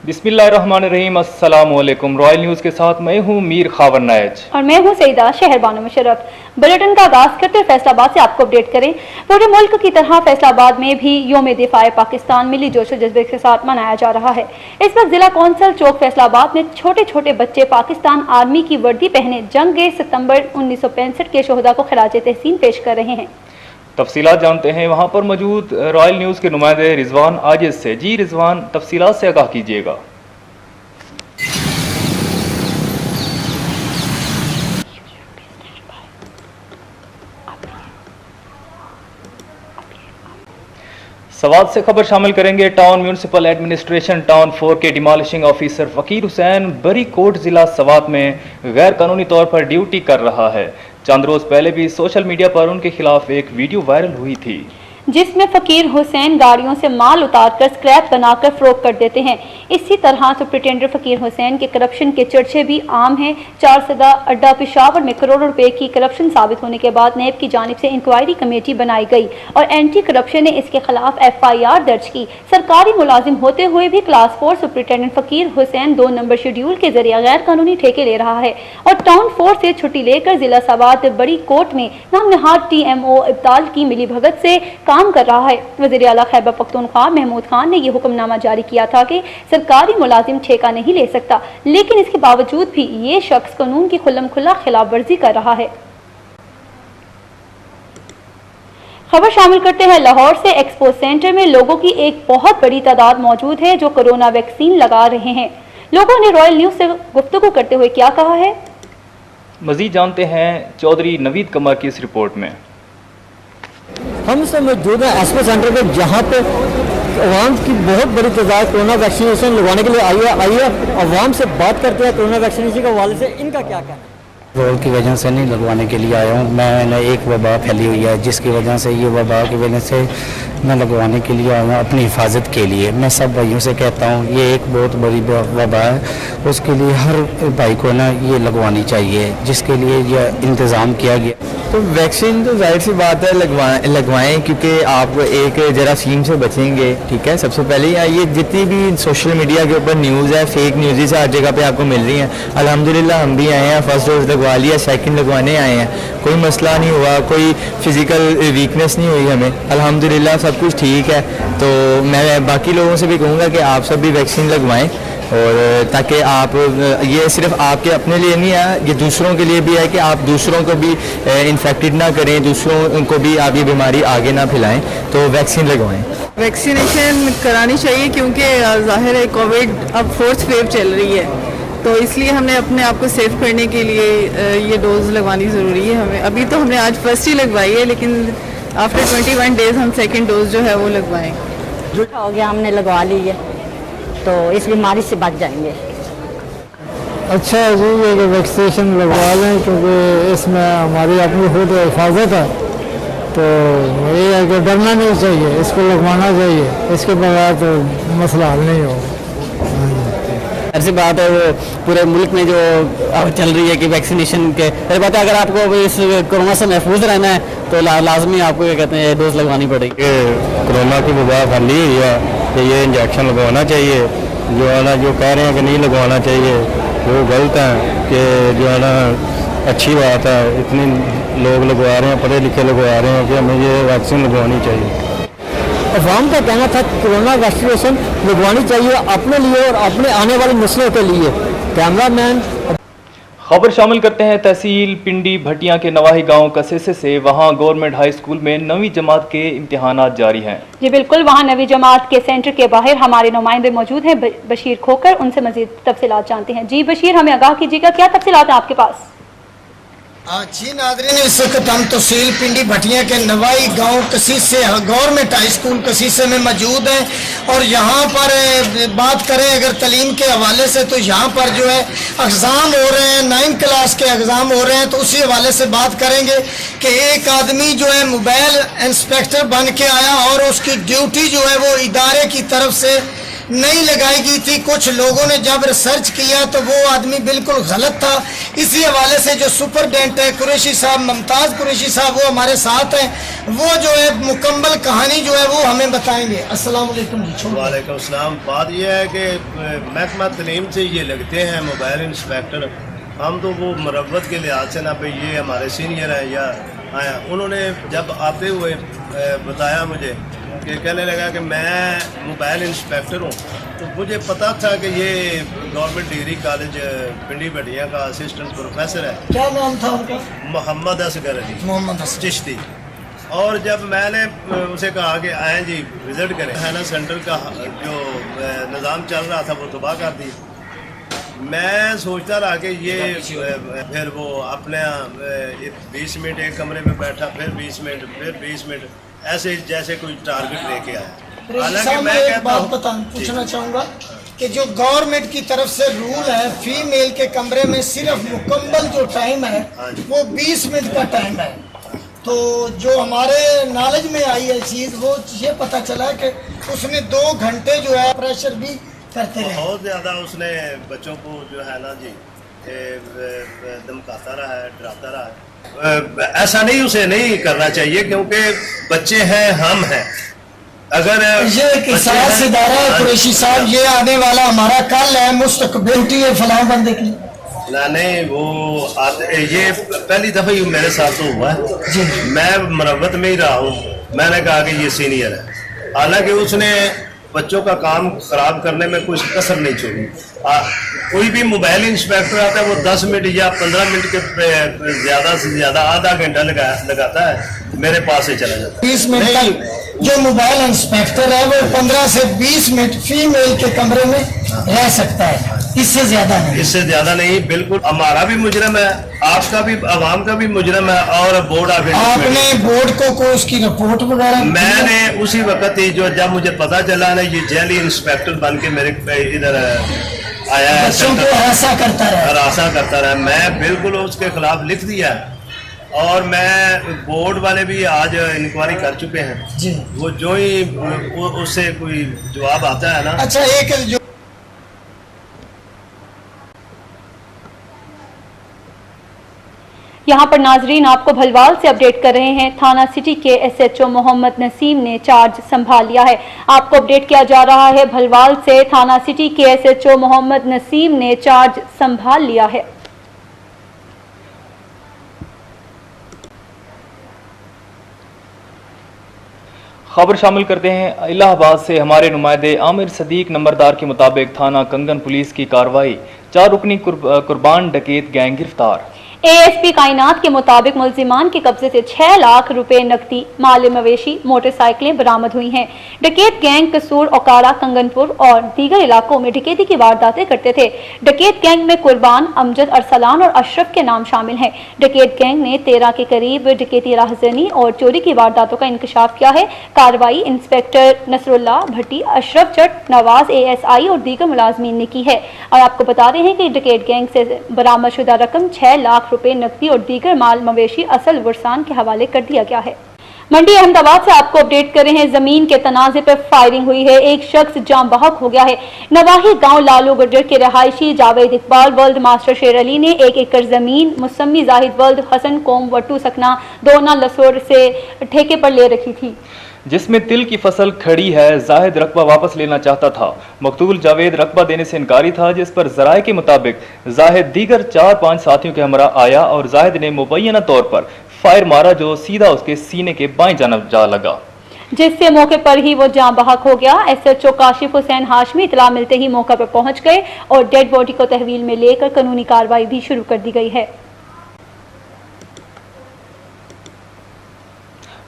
बिस्मिल्लाहिर्रहमानिर्रहीम, अस्सलाम वालेकुम। रॉयल न्यूज़ के साथ मैं हूँ मीर खावर नायज और मैं हूँ सईदा शहरबानो मुशर्रफ। बुलेटिन का आगाज करते हुए फैसलाबाद से आपको अपडेट करें। पूरे मुल्क की तरह फैसलाबाद में भी यौम दिफाए पाकिस्तान मिली जोश और जज्बे के साथ मनाया जा रहा है। इस वक्त जिला कौंसल चौक फैसलाबाद में छोटे छोटे बच्चे पाकिस्तान आर्मी की वर्दी पहने जंग सितंबर 1965 के शोहदा को खराज तहसीन पेश कर रहे हैं। तफसीलात जानते हैं वहाँ पर मौजूद रॉयल न्यूज़ के नुमाइंदे रिजवान आजिज से। जी रिजवान, तफसीलात से आगाह कीजिएगा। सवाद से खबर शामिल करेंगे। टाउन म्यूनिसिपल एडमिनिस्ट्रेशन टाउन 4 के डिमॉलिशिंग ऑफिसर फ़कीर हुसैन बरी कोट ज़िला सवात में गैर कानूनी तौर पर ड्यूटी कर रहा है। चंद रोज़ पहले भी सोशल मीडिया पर उनके खिलाफ एक वीडियो वायरल हुई थी जिसमें फ़कीर हुसैन गाड़ियों से माल उतारकर स्क्रैप बनाकर फरोख्त कर देते हैं। इसी तरह सुप्रिटेंडेंट फ़कीर हुसैन के करप्शन के चर्चे भी आम हैं। 4 सदा अड्डा पेशावर में करोड़ों रुपए की करप्शन साबित होने के बाद नेब की जानिब से इंक्वायरी कमेटी बनाई गई और एंटी करप्शन ने इसके खिलाफ FIR दर्ज की। सरकारी मुलाजिम होते हुए भी क्लास 4 सुप्रिटेंडेंट फ़कीर हुसैन 2 नंबर शेड्यूल के जरिए गैर कानूनी ठेके ले रहा है और टाउन 4 से छुट्टी लेकर जिला सवात बड़ी कोर्ट में नाम नहाद TMO इब्ताल की मिली भगत से काम कर रहा है। वज़ीर आला खैबर पख्तूनख्वा महमूद खान ने यह हुक्मनामा जारी किया था कि सरकारी मुलाजिम ठेका नहीं ले सकता, लेकिन इसके बावजूद भी ये शख्स कानून की खुल्लम खुल्ला खिलाफ वर्जी कर रहा है। खबर शामिल करते हैं लाहौर से। एक्सपो सेंटर में लोगों की एक बहुत बड़ी तादाद मौजूद है जो कोरोना वैक्सीन लगा रहे हैं। लोगों ने रॉयल न्यूज़ से गुफ्तगू करते हुए क्या कहा है, मजीद जानते हैं चौधरी नवीद कमर की इस रिपोर्ट में। हम सब मौजूद हैं एक्सपो सेंटर पे, जहाँ पे अवाम की बहुत बड़ी तादाद कोरोना वैक्सीनेशन लगवाने के लिए आई है। अवाम से बात करते हैं कोरोना वैक्सीनेशन के हवाले से इनका क्या कहना है। रोल की वजह से नहीं लगवाने के लिए आया हूँ। मैंने एक वबा फैली हुई है जिसकी वजह से ये वबा की वजह से मैं लगवाने के लिए आया हूँ अपनी हिफाजत के लिए। मैं सब भाइयों से कहता हूँ ये एक बहुत बड़ी वबा है, उसके लिए हर भाई को ना ये लगवानी चाहिए, जिसके लिए ये इंतज़ाम किया गया। तो वैक्सीन तो जाहिर सी बात है लगवाएं क्योंकि आप एक जरासीम से बचेंगे। ठीक है, सबसे पहले ये जितनी भी सोशल मीडिया के ऊपर न्यूज़ है, फेक न्यूज़ हर जगह पे आपको मिल रही हैं। अल्हम्दुलिल्लाह हम भी आए हैं, फर्स्ट डोज लगवा लिया, सेकंड लगवाने आए हैं, कोई मसला नहीं हुआ, कोई फिज़िकल वीकनेस नहीं हुई हमें, अल्हम्दुलिल्लाह सब कुछ ठीक है। तो मैं बाकी लोगों से भी कहूँगा कि आप सब भी वैक्सीन लगवाएँ, और ताकि आप ये सिर्फ आपके अपने लिए नहीं है, ये दूसरों के लिए भी है कि आप दूसरों को भी इन्फेक्टेड ना करें, दूसरों को भी आप ये बीमारी आगे ना फैलाएं। तो वैक्सीन लगवाएं। वैक्सीनेशन करानी चाहिए क्योंकि ज़ाहिर है कोविड अब 4th वेव चल रही है, तो इसलिए हमने अपने आप को सेफ करने के लिए ये डोज लगवानी ज़रूरी है हमें। अभी तो हमने आज फर्स्ट ही लगवाई है, लेकिन आफ्टर 21 डेज़ हम सेकेंड डोज जो है वो लगवाएंगे। हो गया, हमने लगवा ली है तो इस बीमारी से बच जाएंगे। अच्छा जी, ये वैक्सीनेशन लगवा लें क्योंकि इसमें हमारी अपनी खुद हिफाजत है, तो ये है कि डरना नहीं चाहिए, इसको लगवाना चाहिए, इसके बगैर तो मसला हल नहीं होगा। ऐसी बात है वो पूरे मुल्क में जो अब चल रही है कि वैक्सीनेशन के बात है, अगर आपको इस कोरोना से महफूज रहना है तो लाजमी आपको क्या कहते हैं डोज लगवानी पड़ेगी। कोरोना की वबा फैली हुई है कि ये इंजेक्शन लगवाना चाहिए, जो है ना जो कह रहे हैं कि नहीं लगवाना चाहिए वो गलत है। कि जो है ना अच्छी बात है, इतने लोग लगवा रहे हैं, पढ़े लिखे लगवा रहे हैं कि हमें ये वैक्सीन लगवानी चाहिए। अवाम का कहना था कि कोरोना वैक्सीनेशन लगवानी चाहिए अपने लिए और अपने आने वाली नस्लों के लिए। कैमरामैन खबर शामिल करते हैं तहसील पिंडी भटिया के नवाही गांव कसेसे से। वहां गवर्नमेंट हाई स्कूल में 9वीं जमात के इम्तिहानात जारी हैं। जी बिल्कुल, वहां 9वीं जमात के सेंटर के बाहर हमारे नुमाइंदे मौजूद हैं बशीर खोकर, उनसे मजीद तफसीलात जानते हैं। जी बशीर, हमें आगाह कीजिएगा, क्या तफसीलात हैं आपके पास। जी नाज़रीन, इस वक्त हम तहसील पिंडी भटिया के नवाई गांव कसीस से गवर्नमेंट हाई स्कूल कसीसे में मौजूद हैं और यहाँ पर बात करें अगर तालीम के हवाले से तो यहाँ पर जो है एग्ज़ाम हो रहे हैं, 9th क्लास के एग्ज़ाम हो रहे हैं। तो उसी हवाले से बात करेंगे कि एक आदमी जो है मोबाइल इंस्पेक्टर बन के आया और उसकी ड्यूटी जो है वो इदारे की तरफ से नहीं लगाई गई थी। कुछ लोगों ने जब रिसर्च किया तो वो आदमी बिल्कुल गलत था। इसी हवाले से जो सुपरडेंट है कुरैशी साहब, मुमताज़ कुरैशी साहब, वो हमारे साथ हैं। वो जो है मुकम्मल कहानी जो है वो हमें बताएंगे। अस्सलाम वालेकुम जी। वालेकुम सलाम। बात यह है कि महकमा तलीम से ये लगते हैं मोबाइल इंस्पेक्टर। हम तो वो मरवत के लिहाज से ना भाई ये हमारे सीनियर हैं या आया। उन्होंने जब आते हुए बताया मुझे कि कहने लगा कि मैं मोबाइल इंस्पेक्टर हूँ, तो मुझे पता था कि ये गवर्नमेंट डिग्री कॉलेज पिंडी भटिया का असिस्टेंट प्रोफेसर है। क्या नाम था उनका? मोहम्मद असगर अली, मोहम्मद असगर चिश्ती। और जब मैंने उसे कहा कि आएँ जी विज़िट करें, है ना, सेंटर का जो निज़ाम चल रहा था वो तबाह कर दी। मैं सोचता रहा कि ये फिर वो अपने 20 मिनट एक कमरे में बैठा, फिर 20 मिनट, फिर 20 मिनट, ऐसे जैसे कोई टारगेट लेके आया। हालांकि मैं कहता हूं, पूछना चाहूँगा कि जो गवर्नमेंट की तरफ से रूल है फीमेल के कमरे में सिर्फ मुकम्मल जो टाइम है वो 20 मिनट का टाइम है, तो जो हमारे नॉलेज में आई है चीज़ वो ये पता चला कि उसने 2 घंटे जो है प्रेशर भी करते रहे। बहुत ज़्यादा उसने बच्चों को जो है ना जी धमकाता रहा है, डराता रहा है। ऐसा नहीं, उसे नहीं करना चाहिए क्योंकि बच्चे हैं, हम हैं। अगर ये किसास इदारा है कुरैशी साहब, ये आने वाला हमारा कल है, मुस्तकबिल है फलां बंदे की ना, नहीं वो ये पहली दफ़ा ही मेरे साथ तो हुआ है। मैं मरवत में ही रहा हूँ। मैंने कहा कि ये सीनियर है, हालांकि उसने बच्चों का काम खराब करने में कोई कसर नहीं छोड़ी। कोई भी मोबाइल इंस्पेक्टर आता है वो 10 मिनट या 15 मिनट के ज़्यादा से ज़्यादा आधा घंटा लगाता है, मेरे पास से चला जाता है। 20 मिनट तक जो मोबाइल इंस्पेक्टर है वो 15 से 20 मिनट फीमेल के कमरे में रह सकता है, इससे ज्यादा नहीं। इससे ज्यादा नहीं, बिल्कुल। हमारा भी मुजरम है, आपका भी, आवाम का भी मुजरम है, और बोर्ड ऑफ आपने बोर्ड को उसकी रिपोर्ट वगैरह? मैंने उसी वक्त ही जो जब मुझे पता चला ना ये जेली इंस्पेक्टर बन के मेरे इधर आया है, बच्चों को हरासा करता रहा, मैं बिल्कुल उसके खिलाफ लिख दिया। और मैं बोर्ड वाले भी आज इंक्वायरी कर चुके हैं जी। वो जो ही उससे कोई जवाब आता है ना। अच्छा, एक जो यहाँ पर नाजरीन आपको भलवाल से अपडेट कर रहे हैं। थाना सिटी के SHO मोहम्मद नसीम ने चार्ज संभाल लिया है। आपको अपडेट किया जा रहा है भलवाल से, थाना सिटी के SHO मोहम्मद नसीम ने चार्ज संभाल लिया है। खबर शामिल करते हैं इलाहाबाद से। हमारे नुमाइंदे आमिर सदीक नंबरदार के मुताबिक थाना कंगन पुलिस की कार्रवाई, 4 रुकनी कुर्बान डकैत गैंग गिरफ्तार। ASP कायनात के मुताबिक मुल्जिमान के कब्जे से 6 लाख रुपए नकदी, माल मवेशी, मोटरसाइकिलें बरामद हुई हैं। डकैत गैंग कसूर, ओकाड़ा, कंगनपुर और दीगर इलाकों में डकैती की वारदातें करते थे। डकैत गैंग में कुर्बान, अमजद, अरसलान और अशरफ के नाम शामिल हैं। डकैत गैंग ने 13 के करीब डकैती, राहजनी और चोरी की वारदातों का इंकशाफ किया है। कार्रवाई इंस्पेक्टर नसरुल्लाह भट्टी, अशरफ चट, नवाज ASI और दीगर मुलाजमीन ने की है। और आपको बता रहे हैं कि डकैत गैंग से बरामद शुदा रकम 6 लाख रुपए नकदी और दीगर माल मवेशी असल वर्सान के हवाले कर दिया गया है। मंडी अहमदाबाद से आपको अपडेट कर रहे हैं। जमीन के तनाजे पर फायरिंग हुई है, एक शख्स जाम बहक हो गया है। नवाही गांव लालू गड्डर के रहायशी जावेद इकबाल वर्ल्ड मास्टर शेर अली ने 1 एकड़ जमीन मुसम्मी जाहिद वर्ल्ड हसन कोम वट्टू सकना दोना लसोर से ठेके पर ले रखी थी, जिसमें तिल की फसल खड़ी है। जाहिद रकबा वापस लेना चाहता था। मकतूल जावेद रकबा देने से इनकारी था, जिस पर जराये के मुताबिक जाहिद दीगर 4-5 साथियों के हमरा आया और जाहिद ने मुबैना तौर पर फायर मारा, जो सीधा उसके सीने के बाएं जानब जा लगा, जिससे मौके पर ही वो जाम बहक हो गया। SHO काशिफ हुसैन हाशमी इतला मिलते ही मौके पर पहुंच गए और डेड बॉडी को तहवील में लेकर कानूनी कार्रवाई भी शुरू कर दी गई है।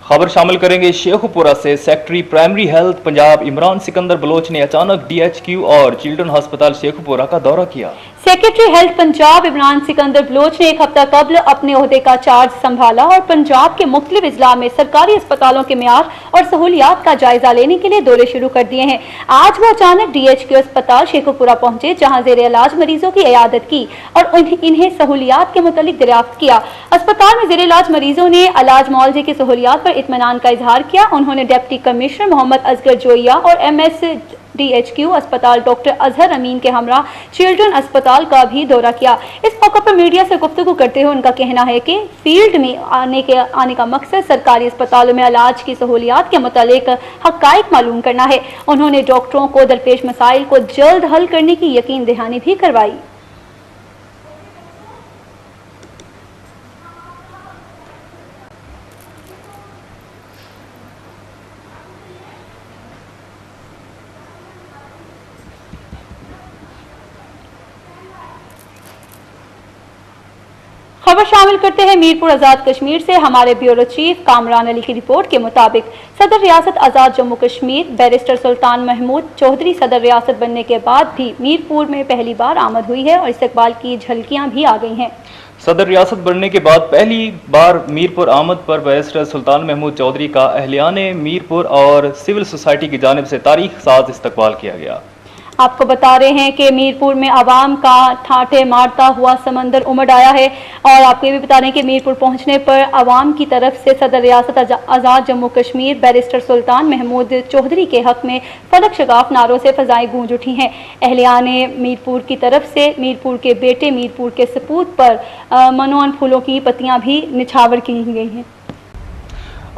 खबर शामिल करेंगे शेखुपुरा से। Secretary primary health Punjab Imran Sikandar Baloch ने अचानक DHQ और चिल्ड्रन अस्पताल शेखुपुरा का दौरा किया। सेक्रेटरी हेल्थ पंजाब इमरान सिकंदर बलोच ने 1 हफ्ता कबल अपने ओहदे का चार्ज संभाला और पंजाब के मुख्तलिफ इजला में सरकारी अस्पतालों के मियार और सहूलियात का जायजा लेने के लिए दौरे शुरू कर दिए हैं। आज वो अचानक DHQ अस्पताल शेखुपुरा पहुंचे, जहां जेर इलाज मरीजों की इयादत की और इन्हें सहूलियात के मुतालिक दरियाफ्त किया। अस्पताल में जेर इलाज मरीजों ने इलाज मुआवजे की सहूलियात पर इत्मीनान का इजहार किया। उन्होंने डिप्टी कमिश्नर मोहम्मद असगर जोइया और MS DHQ अस्पताल डॉक्टर अजहर अमीन के हमरा चिल्ड्रन अस्पताल का भी दौरा किया। इस मौके पर मीडिया से गुफ्तगू करते हुए उनका कहना है कि फील्ड में आने का मकसद सरकारी अस्पतालों में इलाज की सहूलियात के मुतालिक हक़ाइक़ मालूम करना है। उन्होंने डॉक्टरों को दरपेश मसाइल को जल्द हल करने की यकीन दहानी भी करवाई। खबर शामिल करते हैं मीरपुर आज़ाद कश्मीर से। हमारे ब्यूरो चीफ कामरान अली की रिपोर्ट के मुताबिक सदर रियासत आज़ाद जम्मू कश्मीर बैरिस्टर सुल्तान महमूद चौधरी सदर रियासत बनने के बाद भी मीरपुर में पहली बार आमद हुई है और इस्तकबाल की झलकियां भी आ गई हैं। सदर रियासत बनने के बाद पहली बार मीरपुर आमद पर बैरिस्टर सुल्तान महमूद चौधरी का अहलियाने मीरपुर और सिविल सोसाइटी की जानिब से तारीख साज इस्तकबाल किया गया। आपको बता रहे हैं कि मीरपुर में आवाम का ठाठे मारता हुआ समंदर उमड़ आया है और आपको ये भी बता रहे हैं कि मीरपुर पहुंचने पर आवाम की तरफ से सदर रियासत आज़ाद जम्मू कश्मीर बैरिस्टर सुल्तान महमूद चौधरी के हक में फलक शगाफ नारों से फजाएं गूंज उठी हैं। अहलियाने मीरपुर की तरफ से मीरपुर के बेटे मीरपुर के सपूत पर मनोन फूलों की पत्तियां भी निछावर की गई हैं।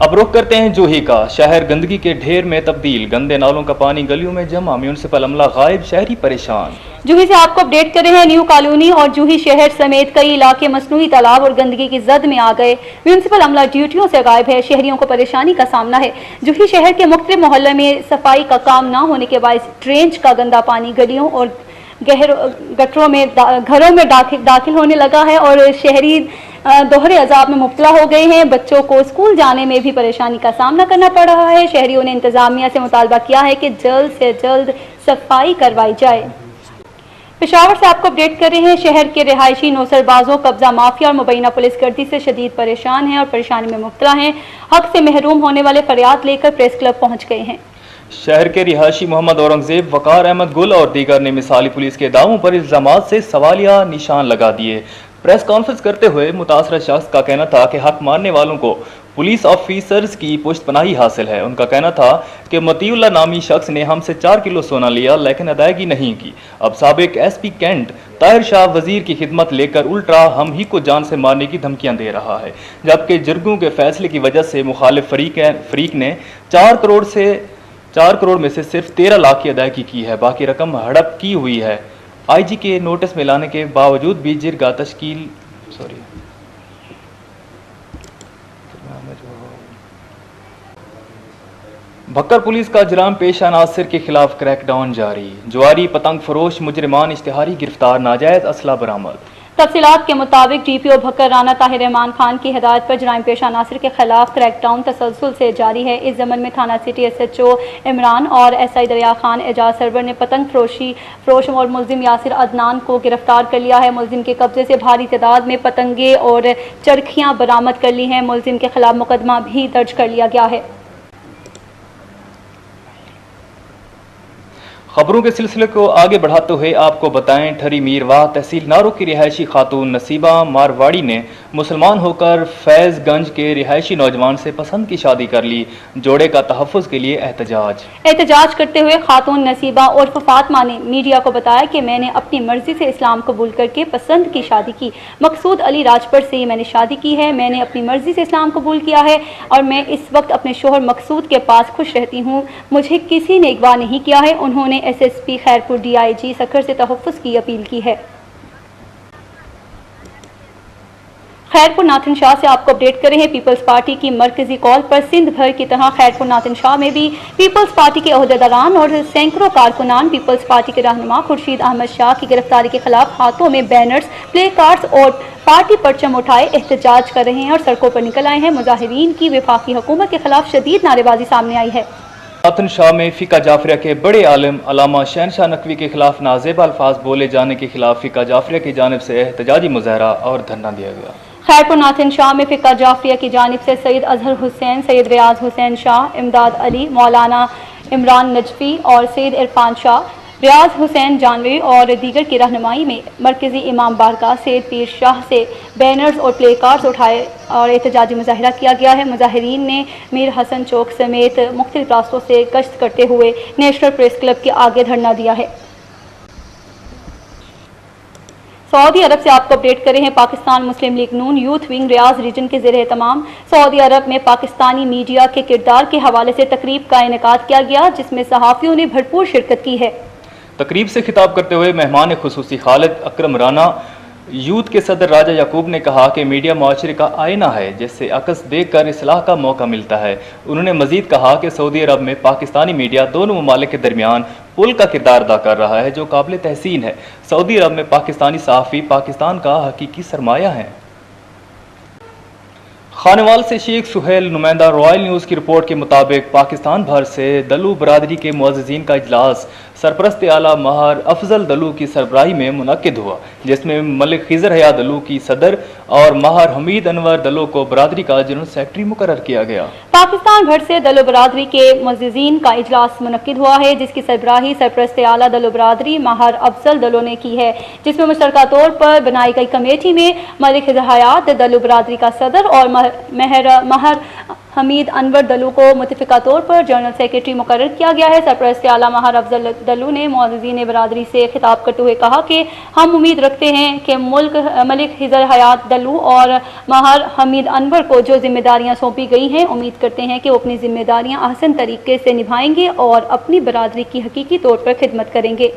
अब रुख करते हैं जूही का। शहर गंदगी के ढेर में तब्दील, गंदे नालों का पानी गलियों में जमा, म्यूनिसिपल अमला गायब, शहरी परेशान। जूही से आपको अपडेट कर रहे हैं। न्यू कॉलोनी और जूही शहर समेत कई इलाके मसनूई तालाब और गंदगी की जद में आ गए। म्यूनिसिपल अमला ड्यूटियों से गायब है, शहरियों को परेशानी का सामना है। जूही शहर के मुख्तलिफ मोहल्ले में सफाई का काम न होने के बायस ड्रेनेज का गंदा पानी गलियों और गटरों में घरों में दाखिल होने लगा है और शहरी दोहरे अजाब में मुब्तला हो गए हैं। बच्चों को स्कूल जाने में भी परेशानी का सामना करना पड़ रहा है। शहरियों ने इंतजामिया से मुतालबा किया है कि जल्द से जल्द सफाई करवाई जाए। पेशावर से आपको अपडेट कर रहे हैं। शहर के रिहायशी नौसरबाजों, कब्जा माफिया और मुबैना पुलिस गर्दी से शदीद परेशान हैं और परेशानी में मुब्तला हैं। हक से महरूम होने वाले फरियाद लेकर प्रेस क्लब पहुंच गए हैं। शहर के रिहायशी मोहम्मद औरंगजेब, वकार अहमद गुल और दीगर ने मिसाली पुलिस के दावों पर इल्जामात से सवालिया निशान लगा दिए। प्रेस कॉन्फ्रेंस करते हुए मुतासरा शख्स का कहना था कि हक मानने वालों को पुलिस ऑफिसर्स की पुष्टपनाही हासिल है। उनका कहना था कि मतीउल्लाह नामी शख्स ने हमसे 4 किलो सोना लिया लेकिन अदायगी नहीं की। अब साबिक SP कैंट ताहिर शाह वजीर की खिदमत लेकर उल्टा हम ही को जान से मारने की धमकियां दे रहा है, जबकि जरगों के फैसले की वजह से मुखालिफ फरीक ने 4 करोड़ में से सिर्फ 13 लाख की अदायगी की है, बाकी रकम हड़प की हुई है। IG के नोटिस में लाने के बावजूद भी जिरगा तश्कील भक्कर पुलिस का जुर्म पेशा नासिर के खिलाफ क्रैकडाउन जारी। जुआरी पतंग फरोश मुजरिमान इश्तिहारी गिरफ्तार, नाजायज असला बरामद। तफसीलात के मुताबिक DPO भक्कर राना ताहिर रहमान खान की हिदायत पर जराइम पेशा नासिर के खिलाफ क्रैकडाउन तसलसल से जारी है। इस जमन में थाना सिटी SHO इमरान और SI दरिया खान एजाज सरवर ने पतंग फरोश और मुलजिम यासिर अदनान को गिरफ्तार कर लिया है। मुलजिम के कब्जे से भारी तादाद में पतंगे और चरखियाँ बरामद कर ली हैं। मुलजिम के खिलाफ मुकदमा भी दर्ज कर लिया गया है। खबरों के सिलसिले को आगे बढ़ाते हुए आपको बताएं, ठरी मीरवाह तहसील नारो की रिहायशी खातून नसीबा मारवाड़ी ने मुसलमान होकर फैज़गंज के रिहायशी नौजवान से पसंद की शादी कर ली। जोड़े का तहफ़्फ़ुज़ के लिए एहतजाज करते हुए खातून नसीबा उर्फ फातिमा ने मीडिया को बताया कि मैंने अपनी मर्जी से इस्लाम कबूल करके पसंद की शादी की। मकसूद अली राजपुर से मैंने शादी की है। मैंने अपनी मर्जी से इस्लाम कबूल किया है और मैं इस वक्त अपने शोहर मकसूद के पास खुश रहती हूँ। मुझे किसी ने अगवा नहीं किया है। उन्होंने SSP खैरपुर DIG सखर से तहफ़्फ़ुज़ की अपील की है। खैरपुर नाथन शाह से आपको अपडेट कर रहे हैं। पीपल्स पार्टी की मरकजी कॉल पर सिंध भर की तरह खैरपुर नाथन शाह में भी पीपल्स पार्टी के अहदेदारान और सैकड़ों कारकुनान पीपल्स पार्टी के रहनुमा खुर्शीद अहमद शाह की गिरफ्तारी के खिलाफ हाथों में बैनर्स, प्ले कार्ड्स और पार्टी परचम उठाए एहतजाज कर रहे हैं और सड़कों पर निकल आए हैं। मुजाहिरीन की वफाकी हुकूमत के खिलाफ शदीद नारेबाजी सामने आई है। नाथन शाह में फ़िका जाफरिया के बड़े आलिम अल्लामा शहनशाह नकवी के खिलाफ नाजेब अल्फाज बोले जाने के खिलाफ फ़िका जाफरिया की जानिब से एहतजाजी मुजाहरा और धरना दिया गया। खैरपुर नाथन शाह में फ़िका जाफरिया की जानिब से सैयद अजहर हुसैन, सैयद रियाज हुसैन शाह, इमदाद अली, मौलाना इमरान नजफी और सैयद इरफान शाह, रियाज हुसैन जानवी और दीगर की रहनुमाई में मरकजी इमाम बारगाह सैयद पीर शाह से बैनर्स और प्ले कार्ड्स उठाए और एहतजाजी मुजाहिरा किया गया है। मुजाहिरीन ने मीर हसन चौक समेत मुख्तलिफ रास्तों से गश्त करते हुए नेशनल प्रेस क्लब के आगे धरना दिया है। सऊदी अरब से आपको अपडेट करें हैं पाकिस्तान मुस्लिम लीग नून यूथ विंग रियाज रीजन के ज़ेरे तमाम सऊदी अरब में पाकिस्तानी मीडिया के किरदार के हवाले से तकरीब का इनेकाद किया गया, जिसमें सहाफ़ियों ने भरपूर शिरकत की है। तकरीब से खिताब करते हुए मेहमान खुसूसी खालिद अकरम राना यूथ के सदर राजा याकूब ने कहा कि मीडिया माशरे का आईना है, जिससे अक्स देख कर इस्लाह का मौका मिलता है। उन्होंने मजीद कहा कि सऊदी अरब में पाकिस्तानी मीडिया दोनों ममालिक के दरमियान पुल का किरदार अदा कर रहा है, जो काबिल तहसीन है। सऊदी अरब में पाकिस्तानी सहाफ़ी पाकिस्तान का हकीकी सरमाया है। खानेवाल से शेख सुहेल नुमाइंदा रॉयल न्यूज़ की रिपोर्ट के मुताबिक पाकिस्तान भर से दलू बरादरी के मुअज़्ज़िज़ीन का इजलास सरपरस्त आला महर अफजल दलू की सरबराही में मुनक्किद हुआ, जिसमें मलिक खिज़र हया दलू की सदर और महर हमीद अनवर दलू को बरादरी का जनरल सेक्रेटरी मुकर्रर किया गया। पाकिस्तान भर से दलो बरादरी के मुअज़्ज़िज़ीन का इजलास मुनक्किद हुआ है, जिसकी सरबराही सरपरस्त आला दलो बरादरी महर अफजल दलू ने की है, जिसमें मुश्तरका तौर पर बनाई गई कमेटी में मलिक खिज़र हयात दलो बरादरी का सदर और महर हमीद अनवर दलू को मुतफ़िका तौर पर जनरल सेक्रेटरी मुकर्रर किया गया है। सरपरस्त आला महर अफजल दलू ने मुअज़्ज़िज़ीन बरादरी से खिताब करते हुए कहा कि हम उम्मीद रखते हैं कि मलिक खिज़र हयात दलू और महर हमीद अनवर को जो जिम्मेदारियां सौंपी गई हैं, उम्मीद करते हैं कि वो अपनी जिम्मेदारियां अहसन तरीके से निभाएंगे और अपनी बरादरी की हकीकी तौर पर खिदमत करेंगे।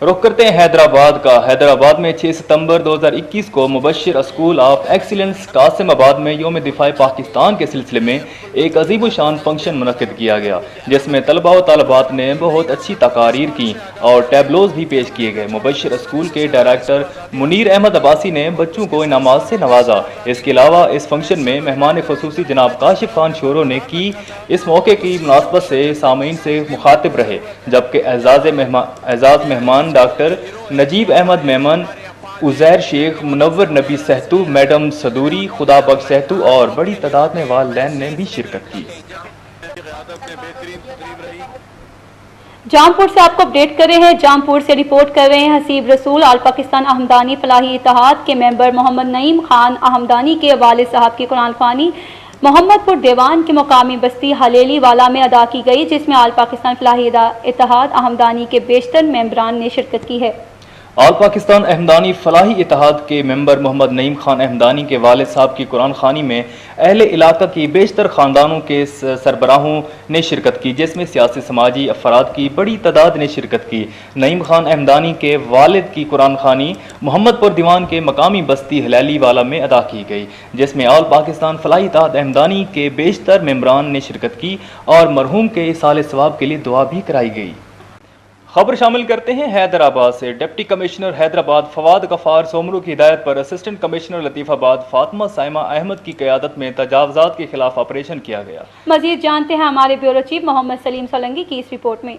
रुख करते हैं हैदराबाद का। हैदराबाद में 6 सितंबर 2021 को Mubashshir school of excellence Kasimabad में योम दिफाए पाकिस्तान के सिलसिले में एक अजीब शान फंक्शन मुनक्किद किया गया, जिसमें तलबा व तालबात ने बहुत अच्छी तकारीर की और टैबलोज भी पेश किए गए। मुबश्शिर स्कूल के डायरेक्टर मुनीर अहमद अब्बासी ने बच्चों को इनामात से नवाजा। इसके अलावा इस फंक्शन में मेहमान खुसूसी जनाब काशिफ खान शोरो ने की इस मौके की मुनासबत से सामीन से मुखातिब रहे, जबकि एजाज मेहमान डॉक्टर नजीब अहमद मेमन, उजैर शेख, मुनव्वर नबी सहतू, मैडम सदूरी, खुदा बख्श सहतू और बड़ी तादाद में वालिदैन ने भी शिरकत की। जामपुर से आपको अपडेट कर रहे हैं। जामपुर से रिपोर्ट कर रहे हैं हसीब रसूल आल पाकिस्तान अहमदानी फलाही इत्तेहाद के मेंबर मोहम्मद नईम खान अहमदानी के वालिद साहब की कुरान ख्वानी मोहम्मदपुर देवान के मुकामी बस्ती हलेली वाला में अदा की गई, जिसमें आल पाकिस्तान फलाही इत्तेहाद अहमदानी के बेशतर मेंबरान ने शिरकत की है। आल पाकिस्तान अहमदानी फलाही इत्तेहाद के मेंबर मोहम्मद नईम खान अहमदानी के वालिद साहब की कुरान खानी में अहले इलाका की बेशतर ख़ानदानों के सरबराहों ने शिरकत की, जिसमें सियासी समाजी अफराद की बड़ी तादाद ने शिरकत की। नईम खान अहमदानी के वालिद की कुरान खानी मोहम्मदपुर दीवान के मकामी बस्ती हलेली वाला में अदा की गई, जिसमें आल पाकिस्तान फलाही इत्तेहाद अहमदानी के बेशतर मेंबरान ने शिरकत की और मरहूम के इसाले सवाब के लिए दुआ भी कराई गई। खबर शामिल करते हैं हैदराबाद से। डिप्टी कमिश्नर हैदराबाद फवाद गफार सोमरू की हिदायत पर असिस्टेंट कमिश्नर लतीफ़ाबाद फातिमा साइमा अहमद की क़यादत में तजावुज़ात के खिलाफ ऑपरेशन किया गया। मजीद जानते हैं हमारे ब्यूरो चीफ मोहम्मद सलीम सोलंकी की इस रिपोर्ट में।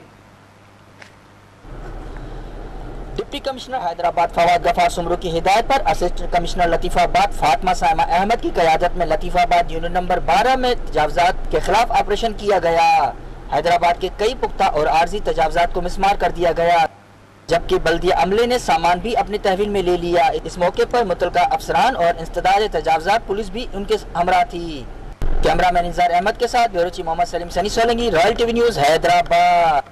डिप्टी कमिश्नर हैदराबाद फवाद गफार सोमरू की हिदायत पर असिस्टेंट कमिश्नर लतीफ़ाबाद फातिमा साइमा अहमद की क़यादत में लतीफ़ाबाद यूनिट नंबर 12 में तजावुज़ात के खिलाफ ऑपरेशन किया गया। हैदराबाद के कई पुख्ता और आर्जी तजावुज़ात को मिसमार कर दिया गया, जबकि बल्दिया अमले ने सामान भी अपनी तहवील में ले लिया। इस मौके पर मुतलका अफसरान और इंसदाद तजावुज़ात पुलिस भी उनके हमरा थी। कैमरामैन इंजार अहमद के साथ bureau chief Mohammad Saleem Sunny Solanki, royal TV news Hyderabad.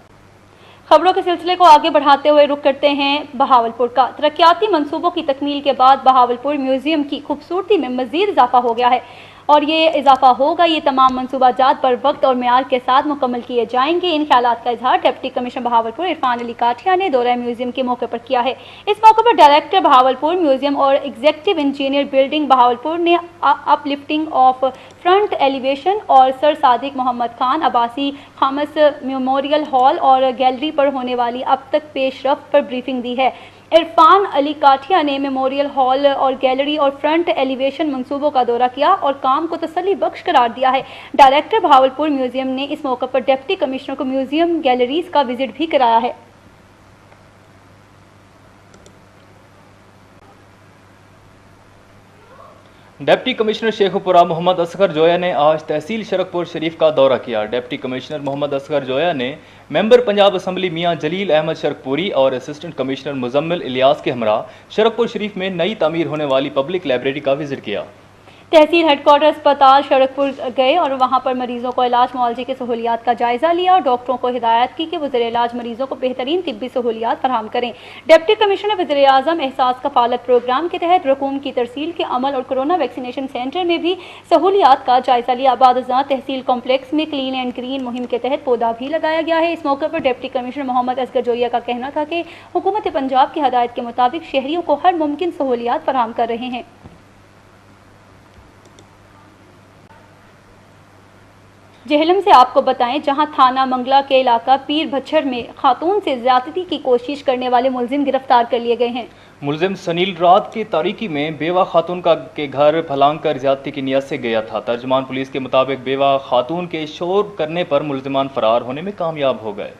खबरों के सिलसिले को आगे बढ़ाते हुए रुख करते हैं बहावलपुर का। तरक्याती मंसूबों की तकमील के बाद बहावलपुर म्यूजियम की खूबसूरती में मजीद इजाफा हो गया है और ये इजाफा होगा। ये तमाम मनसूबाजात पर वक्त और मेयार के साथ मुकम्मल किए जाएंगे। इन ख्यालात का इजहार डिप्टी कमिश्नर बहावलपुर इरफान अली काठिया ने दौरा म्यूजियम के मौके पर किया है। इस मौके पर डायरेक्टर बहावलपुर म्यूजियम और एग्जीक्यूटिव इंजीनियर बिल्डिंग बहावलपुर ने अपलिफ्टिंग ऑफ फ्रंट एलिवेशन और sir Sadiq Mohammad Khan Abbasi Khamis memorial hall और गैलरी पर होने वाली अब तक पेशरफ्त पर ब्रीफिंग दी है। इरफान अली काठिया ने मेमोरियल हॉल और गैलरी और फ्रंट एलिवेशन मंसूबों का दौरा किया और काम को तसल्ली बख्श करार दिया है। डायरेक्टर बहावलपुर म्यूजियम ने इस मौके पर डिप्टी कमिश्नर को म्यूजियम गैलरीज का विजिट भी कराया है। डिप्टी कमिश्नर शेखुपुरा मोहम्मद असगर जोया ने आज तहसील शरकपुर शरीफ का दौरा किया। डिप्टी कमिश्नर मोहम्मद असगर जोया ने मेंबर पंजाब असम्बली मियां जलील अहमद शरकपुरी और असिस्टेंट कमिश्नर मुजम्मिल इलियास के हमरा शरकपुर शरीफ में नई तामीर होने वाली पब्लिक लाइब्रेरी का विजिट किया। तहसील हेडक्वार्टर अस्पताल शरकपुर गए और वहां पर मरीजों को इलाज मुआवजे की सहूलियात का जायजा लिया और डॉक्टरों को हिदायत की कि वो ज़ेर इलाज मरीजों को बेहतरीन तिब्बी सहूलियात फराहम करें। डिप्टी कमिश्नर ने वज़ीर आज़म एहसास कफालत प्रोग्राम के तहत रकूम की तरसील के अमल और कोरोना वैक्सीनेशन सेंटर में भी सहूलियात का जायजा लिया। बादशाह तहसील कॉम्प्लेक्स में क्लीन एंड ग्रीन मुहिम के तहत पौधा भी लगाया गया है। इस मौके पर डिप्टी कमिश्नर मोहम्मद असगर जोया का कहना था कि हुकूमत पंजाब की हदायत के मुताबिक शहरियों को हर मुमकिन सहूलियात फराहम कर रहे हैं। जहलम से आपको बताएं, जहां थाना मंगला के इलाका पीर भच्छर में खातून से ज्यादती की कोशिश करने वाले मुलजिम गिरफ्तार कर लिए गए हैं। मुलजिम सनील रात की तारीकी में बेवा खातून के घर फलांग कर ज्यादती की नियत से गया था। तर्जमान पुलिस के मुताबिक बेवा खातून के शोर करने पर मुलजिमान फरार होने में कामयाब हो गए।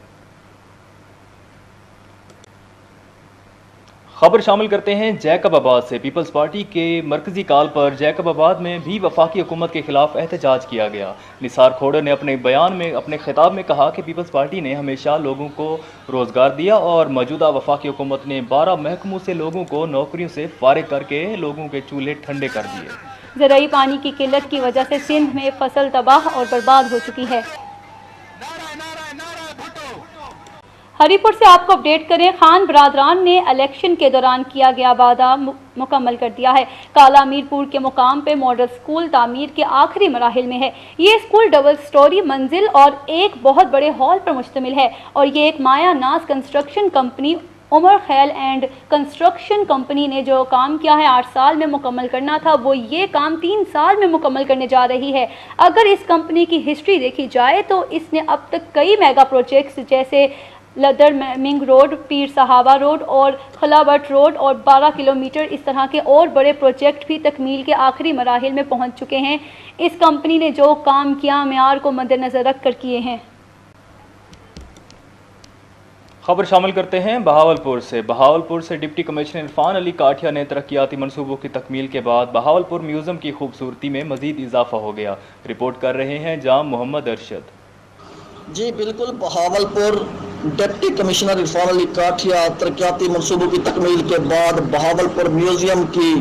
खबर शामिल करते हैं जैकबाबाद से। पीपल्स पार्टी के मरकजी कॉल पर जैकबाबाद में भी वफाकी हुकूमत के खिलाफ एहतजाज किया गया। निसार खोड़र ने अपने बयान में अपने खिताब में कहा कि पीपल्स पार्टी ने हमेशा लोगों को रोज़गार दिया और मौजूदा वफाकी हुकूमत ने 12 महकमों से लोगों को नौकरियों से फारिग करके लोगों के चूल्हे ठंडे कर दिए। ज़राई पानी की किल्लत की वजह से सिंध में फसल तबाह और बर्बाद हो चुकी है। हरीपुर से आपको अपडेट करें, खान बरादरान ने इलेक्शन के दौरान किया गया वादा मुकम्मल कर दिया है। काला मीरपुर के मुकाम पे मॉडल स्कूल तामीर के आखिरी मराहिल में है। ये स्कूल डबल स्टोरी मंजिल और एक बहुत बड़े हॉल पर मुश्तमिल है और ये एक माया नाज कंस्ट्रक्शन कंपनी उमर खैल एंड कंस्ट्रक्शन कंपनी ने जो काम किया है 8 साल में मुकम्मल करना था, वो ये काम 3 साल में मुकम्मल करने जा रही है। अगर इस कंपनी की हिस्ट्री देखी जाए तो इसने अब तक कई मेगा प्रोजेक्ट्स जैसे लदर मिंग रोड, पीर सहावा रोड और खलाबट रोड और 12 किलोमीटर इस तरह के और बड़े प्रोजेक्ट भी तकमील के आखिरी मराहिल में पहुंच चुके हैं। इस कंपनी ने जो काम किया मेयार को मद्देनजर रख कर किए हैं। खबर शामिल करते हैं बहावलपुर से। बहावलपुर से डिप्टी कमिश्नर इरफान अली काठिया ने तरक्याती मनसूबों की तकमील के बाद बहावलपुर म्यूजियम की खूबसूरती में मजीद इजाफा हो गया। रिपोर्ट कर रहे हैं जाम मोहम्मद अरशद। जी बिल्कुल, बहावलपुर डिप्टी कमिश्नर इरफान अली काठिया तरक्याती मनसूबों की तकमील के बाद बहावलपुर म्यूजियम की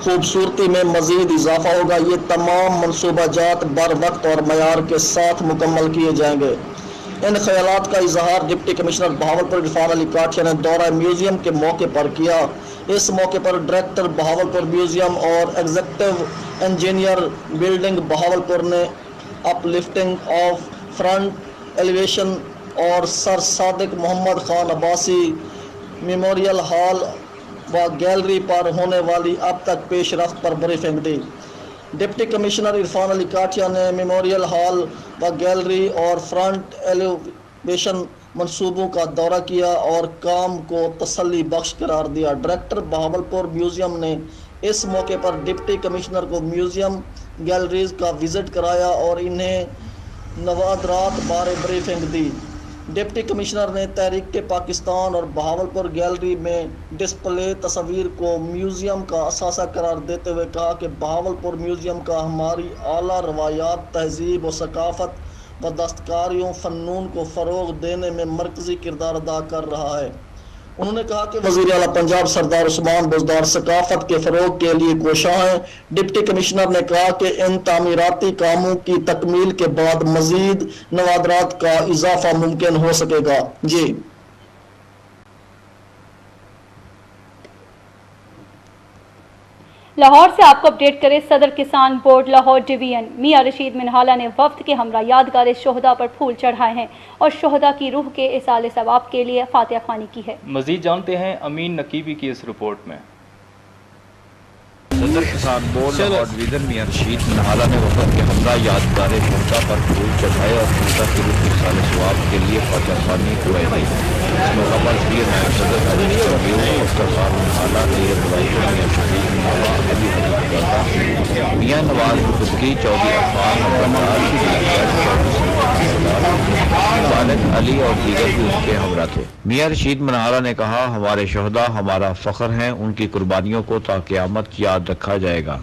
खूबसूरती में मजीद इजाफा होगा। ये तमाम मनसूबाजात बर वक्त और मयार के साथ मुकम्मल किए जाएंगे। इन ख्यालात का इजहार डिप्टी कमिश्नर बहावलपुर इरफान अली काठिया ने दौरा म्यूजियम के मौके पर किया। इस मौके पर डायरेक्टर बहावलपुर म्यूजियम और एग्जीक्यूटिव इंजीनियर बिल्डिंग बहावलपुर ने अपलिफ्टिंग ऑफ फ्रंट एलिवेशन और sir Sadiq Mohammad Khan Abbasi memorial hall व गैलरी पर होने वाली अब तक पेशरफ्त पर ब्रीफिंग दी। डिप्टी कमिश्नर इरफान अली काठिया ने मेमोरियल हॉल व गैलरी और फ्रंट एलिवेशन मंसूबों का दौरा किया और काम को तसल्ली बख्श करार दिया। डायरेक्टर बहावलपुर म्यूजियम ने इस मौके पर डिप्टी कमिश्नर को म्यूजियम गैलरीज का विजिट कराया और इन्हें नवादरात बारे ब्रीफिंग दी। डिप्टी कमिश्नर ने तहरीक के पाकिस्तान और बहावलपुर गैलरी में डिस्प्ले तस्वीर को म्यूज़ियम का असासा करार देते हुए कहा कि बहावलपुर म्यूज़ियम का हमारी आला रवायात, तहजीब व सकाफ़त व दस्तकारियों फ़नून को फ़रोग़ देने में मरकज़ी किरदार अदा कर रहा है। उन्होंने कहा कि वज़ीर आला पंजाब सरदार उस्मान बुज़दार सकाफ़त के फ़रोग़ के लिए कोशां हैं। डिप्टी कमिश्नर ने कहा कि इन तामीराती कामों की तकमील के बाद मज़ीद नवादरात का इजाफा मुमकिन हो सकेगा। जी लाहौर से आपको अपडेट करें, सदर किसान बोर्ड लाहौर डिवीजन मियां रशीद मिनहाला ने वफ्द के हमरा यादगार शोहदा पर फूल चढ़ाए हैं और शोहदा की रूह के इसाले सवाब के लिए फातिहा ख्वानी की है। मजीद जानते हैं अमीन नकीबी की इस रिपोर्ट में। सदर किसान बोर्ड लाहौर डिवीजन मियां रशीद मिनहाला ने वफद के हमरा यादगार शोहदा पर फूल चढ़ाए और शोहदा की रूह के इसाले सवाब के लिए फातिहा ख्वानी करवाई। इस मौका पर सदर मियां नवाज बुजुर्गी चौधरी अली और दीगर भी उसके हमरा थे। मियां रशीद मिनहाला ने कहा, हमारे शोहदा हमारा फख्र हैं, उनकी कुर्बानियों को ता क़यामत याद रखा जाएगा।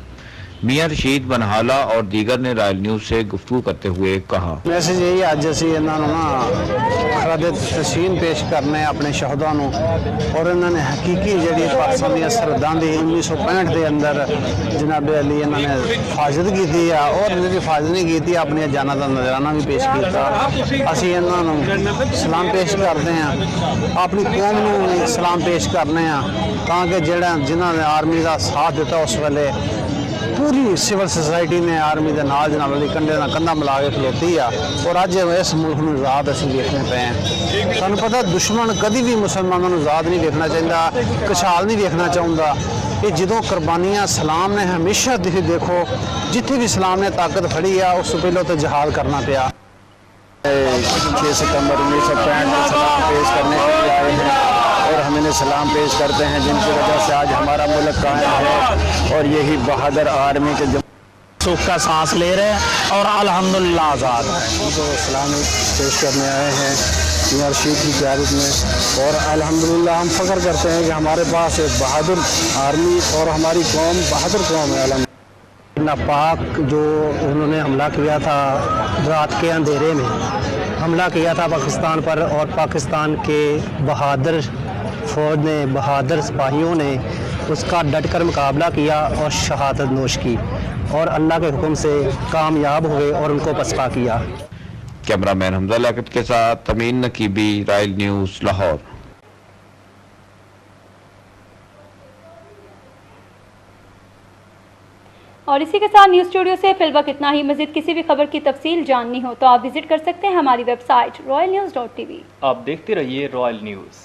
मियां रशीद बनहाला और दीगर ने रॉयल न्यूज़ से गुफ्तगू करते हुए कहा, मैसेज यही अज असी इन्होंने ना खरादे तहसीन पेश करने अपने शहदा नूं और इन्होंने हकीकी जी पाकिस्तान दी सरहदां दी 1965 के अंदर जनाबे अली इन्होंने हिफाजत की थी और हिफाजत नहीं की अपनी जाना का नजराना भी पेश किया। असी इन्होंने सलाम पेश करते हैं, अपनी कौम नूं सलाम पेश करने ताकि जिन्होंने आर्मी का साथ दिता उस वेले पूरी सिविल सोसाइटी ने आर्मी के नाल जनाब अली कंधे नाल कंधा मिला के खलोती आ और अज इस मुल्क में आज़ाद असीं देखने पे हैं। सानूं पता दुश्मन कभी भी मुसलमानों को आज़ाद नहीं देखना चाहिए, कछाल नहीं देखना चाहता। ये जदों कुर्बानियां सलाम ने हमेशा देखो जिथे भी सलाम ने ताकत फड़ी आ उस पहलों तो जहाद करना पिया। 6 सितंबर 1965 में सलाम पेश करने के लिए आए हैं और हम इन्हें सलाम पेश करते हैं जिनकी वजह से आज हमारा मुल्क कायम है और यही बहादुर आर्मी के सुख का सांस ले रहे हैं और अल्हम्दुलिल्लाह आज़ाद हैं। उनको सलाम पेश करने आए हैं मियां रशीद की क़यादत में और अल्हम्दुलिल्लाह हम फ़ख्र करते हैं कि हमारे पास एक बहादुर आर्मी और हमारी कौम बहादुर कौम है। नापाक जो उन्होंने हमला किया था रात के अंधेरे में हमला किया था पाकिस्तान पर और पाकिस्तान के बहादुर फ़ौज ने बहादुर सिपाहियों ने उसका डटकर मुकाबला किया और शहादत नोश की और अल्लाह के हुक्म से कामयाब हुए और उनको पसपा किया। कैमरामैन हमजा लियाकत के साथ तमीन नकीबी, रॉयल न्यूज़, लाहौर। और इसी के साथ न्यूज़ स्टूडियो से फिल वक्त इतना ही। मज़ीद किसी भी खबर की तफसील जाननी हो तो आप विजिट कर सकते हैं हमारी वेबसाइट royalnews.tv। आप देखते रहिए रॉयल न्यूज़।